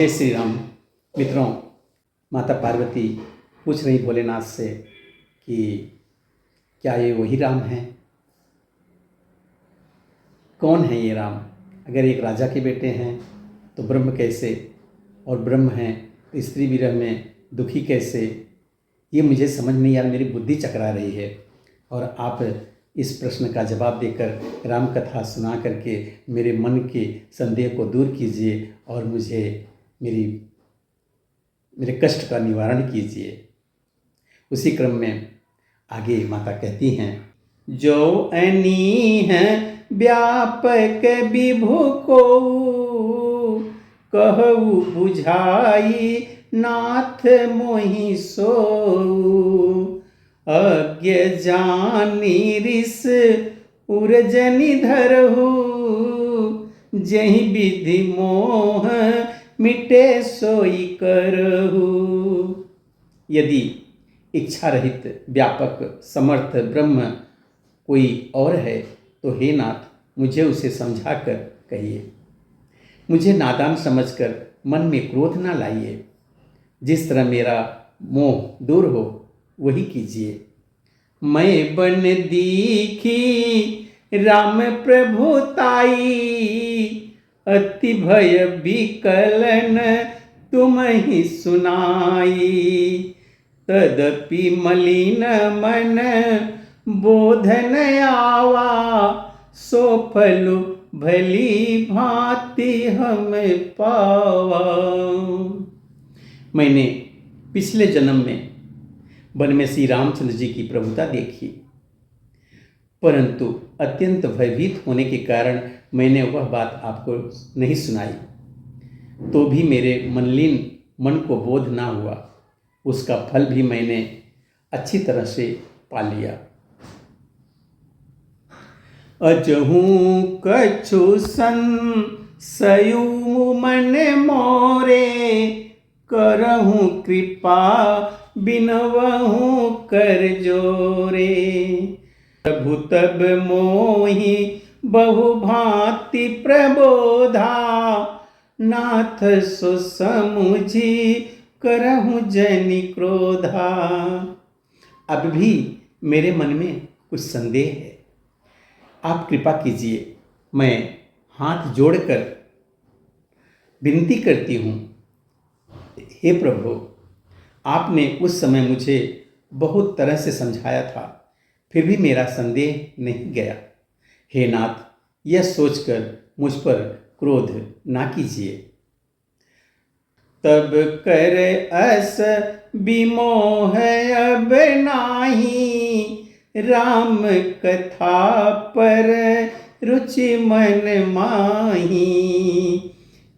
जय श्री राम। मित्रों, माता पार्वती पूछ रही भोलेनाथ से कि क्या ये वही राम हैं? कौन है ये राम? अगर एक राजा के बेटे हैं तो ब्रह्म कैसे, और ब्रह्म हैं तो स्त्री विरह में दुखी कैसे? ये मुझे समझ नहीं आ रहा, मेरी बुद्धि चकरा रही है। और आप इस प्रश्न का जवाब देकर राम कथा सुना करके मेरे मन के संदेह को दूर कीजिए और मुझे मेरे कष्ट का निवारण कीजिए। उसी क्रम में आगे माता कहती हैं, जो अनी है व्यापक विभु को कहु बुझाई नाथ मोहि सो, अज्ञ जानी रिस उर्जनि धरहु, जहि विधि मोह मिटे सोई करहु। यदि इच्छा रहित व्यापक समर्थ ब्रह्म कोई और है तो हे नाथ, मुझे उसे समझा कर कहिए। मुझे नादान समझकर मन में क्रोध ना लाइए। जिस तरह मेरा मोह दूर हो वही कीजिए। मैं बन दीखी राम प्रभुताई, अति भय विकलन तुम ही सुनाई। तदपि मलिन मन बोधन आवा, सो फल भली भांति हम पावा। मैंने पिछले जन्म में वन में श्री रामचंद्र जी की प्रभुता देखी, परंतु अत्यंत भयभीत होने के कारण मैंने वह बात आपको नहीं सुनाई। तो भी मेरे मनलीन मन को बोध ना हुआ, उसका फल भी मैंने अच्छी तरह से पा लिया। अजहूं कछु संशयु मन मोरे, करहूं कृपा बिनवहूं कर जोरे। प्रभु तब मोहि बहु भांति प्रबोधा, नाथ सो समुझी करहूं जनि क्रोधा। अब भी मेरे मन में कुछ संदेह है, आप कृपा कीजिए। मैं हाथ जोड़कर विनती करती हूँ, हे प्रभु, आपने उस समय मुझे बहुत तरह से समझाया था, फिर भी मेरा संदेह नहीं गया। हे नाथ, यह सोचकर मुझ पर क्रोध ना कीजिए। तब कर अस विमोह अब नाही, राम कथा पर रुचि मन माही।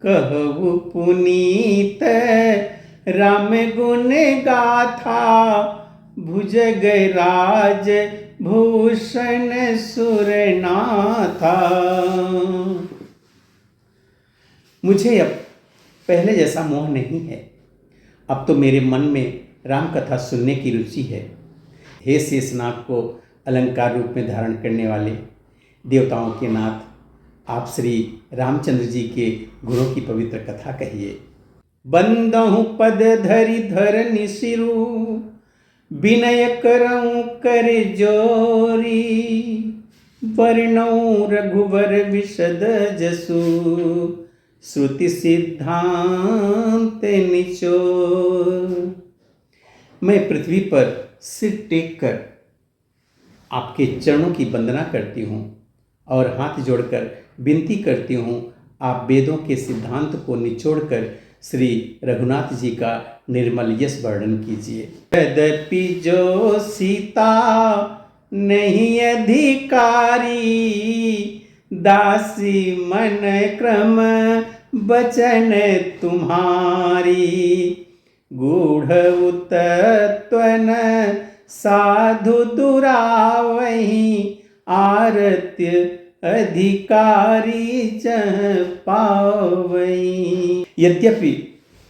कहु पुनीत राम गुण गाथा, भुजगराज भूषण सुरनाथा। मुझे अब पहले जैसा मोह नहीं है। अब तो मेरे मन में राम कथा सुनने की रुचि है। हे शेषनाग को अलंकार रूप में धारण करने वाले देवताओं के नाथ, आप श्री रामचंद्र जी के गुणों की पवित्र कथा कहिए। बंदहु पद धरि धरनि सिरु, विनय करऊं कर जोरी। वर्णऊ रघुवर विशद जसु, श्रुति सिद्धांत निचोर। मैं पृथ्वी पर सिर टेक कर आपके चरणों की वंदना करती हूँ और हाथ जोड़कर विनती करती हूँ, आप वेदों के सिद्धांत को निचोड़कर श्री रघुनाथ जी का निर्मल यश वर्णन कीजिए। यद्यपि जो सीता नहीं अधिकारी, दासी मन क्रम बचन तुम्हारी। गूढ़ उतत्वन साधु दुरावही, आरत्य अधिकारी जह पावई। यद्यपि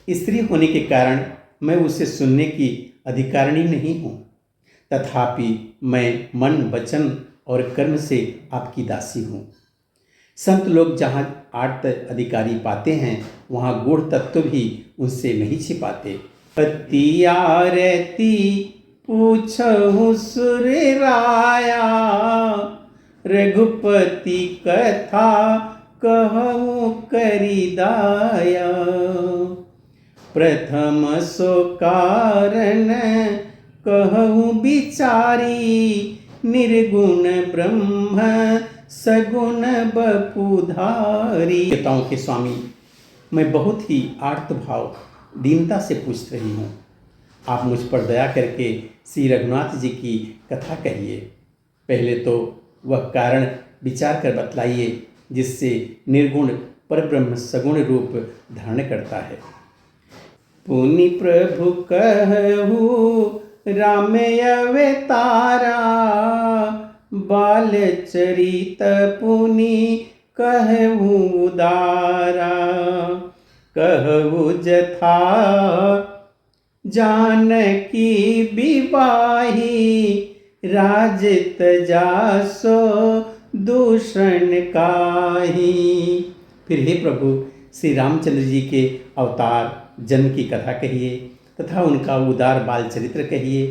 स्त्री होने के कारण मैं उसे सुनने की अधिकारिणी नहीं हूँ, तथापि मैं मन वचन और कर्म से आपकी दासी हूँ। संत लोग जहाँ आर्त अधिकारी पाते हैं, वहाँ गूढ़ तत्व भी उनसे नहीं छिपाते। पति आरती पूछहु सुर राया, रघुपति कथा कहूँ करी दाया। प्रथम सो कारण कहूँ बिचारी, निर्गुण ब्रह्म सगुण बपुधारी। देवताओं के स्वामी, मैं बहुत ही आर्त भाव दीनता से पूछ रही हूँ, आप मुझ पर दया करके श्री रघुनाथ जी की कथा कहिए। पहले तो वह कारण विचार कर बतलाइए जिससे निर्गुण परब्रह्म सगुण रूप धारण करता है। पुनि प्रभु कहु राम अवतारा, बाल चरित पुनि कहु उदारा। कहु जथा जानकी विवाही, राज तजासो दूषण काहि। फिर हे प्रभु श्री रामचंद्र जी के अवतार जन्म की कथा कहिए तथा उनका उदार बाल चरित्र कहिए।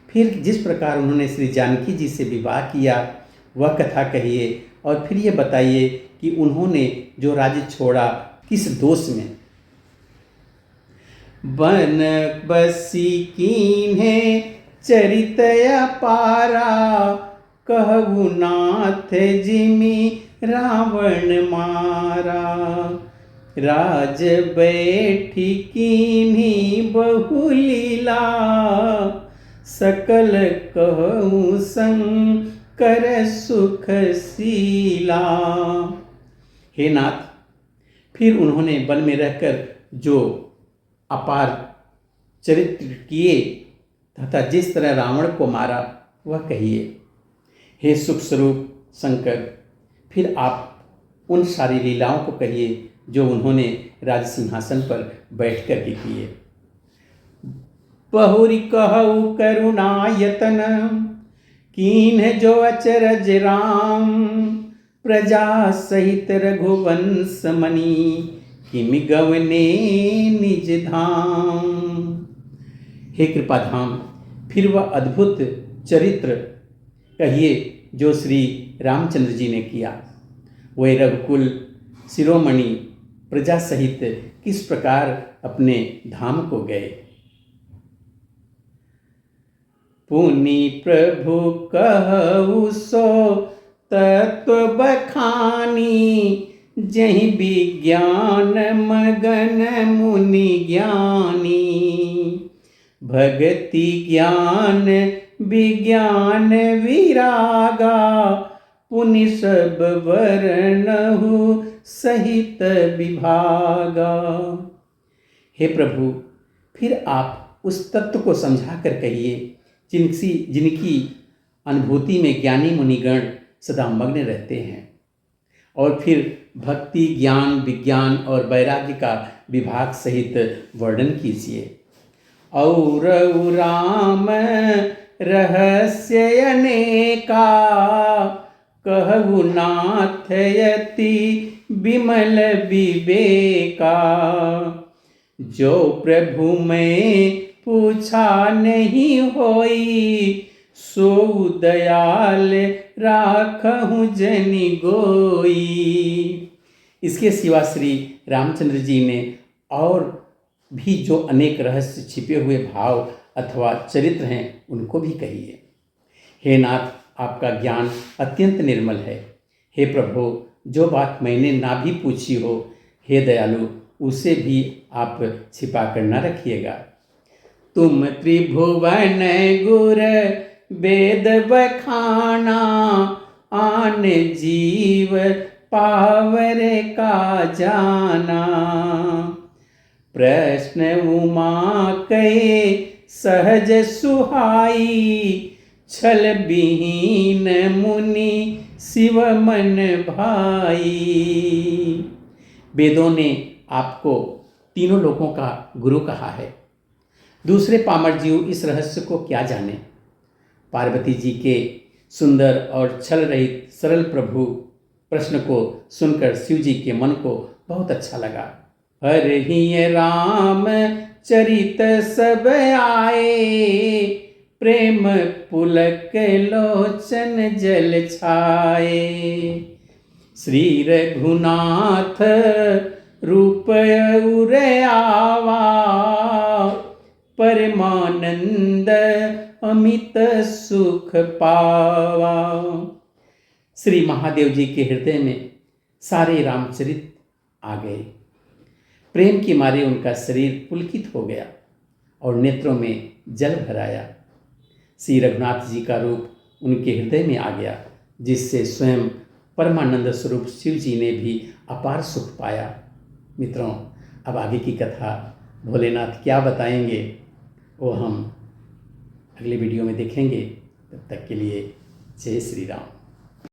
फिर जिस प्रकार उन्होंने श्री जानकी जी से विवाह किया वह कथा कहिए, और फिर ये बताइए कि उन्होंने जो राज्य छोड़ा किस दोष में। बन बसी कीन्हे चरित अपारा, कहु नाथ जिमि रावण मारा। राज बैठी कीन्ही बहुलीला, सकल कहूँ शंकर सुख शीला। हे नाथ, फिर उन्होंने वन में रहकर जो अपार चरित्र किए तथा जिस तरह रावण को मारा वह कहिए। हे सुख स्वरूप शंकर, फिर आप उन सारी लीलाओं को कहिए जो उन्होंने राज सिंहासन पर बैठ कर के किए। बहुरी कहु करुणायतन, कीन्ह जो अचरज राम। प्रजा सहित रघुवंश मणि, किमि गवने निज धाम। हे कृपाधाम, फिर वह अद्भुत चरित्र कहिए जो श्री रामचंद्र जी ने किया। वे रघुकुल शिरोमणि प्रजा सहित किस प्रकार अपने धाम को गए। पुनि प्रभु कहु सो तत्व बखानी, जहि विज्ञान मगन मुनि ज्ञानी। भगति ज्ञान विज्ञान विरागा, पुनि सब वर्णहु सहित विभागा। हे प्रभु, फिर आप उस तत्व को समझा कर कहिए जिनकी अनुभूति में ज्ञानी मुनिगण सदा मग्न रहते हैं। और फिर भक्ति ज्ञान विज्ञान और वैराग्य का विभाग सहित वर्णन कीजिए। और राम रहस्य अनेका, कहु नाथ यति विमल विवेका। जो प्रभु मैं पूछा नहीं होई, सो दयाल राखहु जनि गोई। इसके सिवा श्री रामचंद्र जी ने और भी जो अनेक रहस्य छिपे हुए भाव अथवा चरित्र हैं उनको भी कहिए। हे नाथ, आपका ज्ञान अत्यंत निर्मल है। हे प्रभु, जो बात मैंने ना भी पूछी हो, हे दयालु, उसे भी आप छिपा कर न रखिएगा। तुम त्रिभुवन गुर वेद बखाना, आन जीव पावर का जाना। प्रश्न उमा कहे सहज सुहाई, छल विहीन मुनि शिव मन भाई। वेदों ने आपको तीनों लोकों का गुरु कहा है। दूसरे पामर जीव इस रहस्य को क्या जाने। पार्वती जी के सुंदर और छल रहित सरल प्रभु प्रश्न को सुनकर शिव जी के मन को बहुत अच्छा लगा। हरहि राम चरित सब आए, प्रेम पुलक लोचन जल छाए। श्री रघुनाथ रूप उर आवा, परमानंद अमित सुख पावा। श्री महादेव जी के हृदय में सारे रामचरित आ गए। प्रेम के मारे उनका शरीर पुलकित हो गया और नेत्रों में जल भर आया। श्री रघुनाथ जी का रूप उनके हृदय में आ गया, जिससे स्वयं परमानंद स्वरूप शिव जी ने भी अपार सुख पाया। मित्रों, अब आगे की कथा भोलेनाथ क्या बताएंगे वो हम अगले वीडियो में देखेंगे। तब तक के लिए जय श्री राम।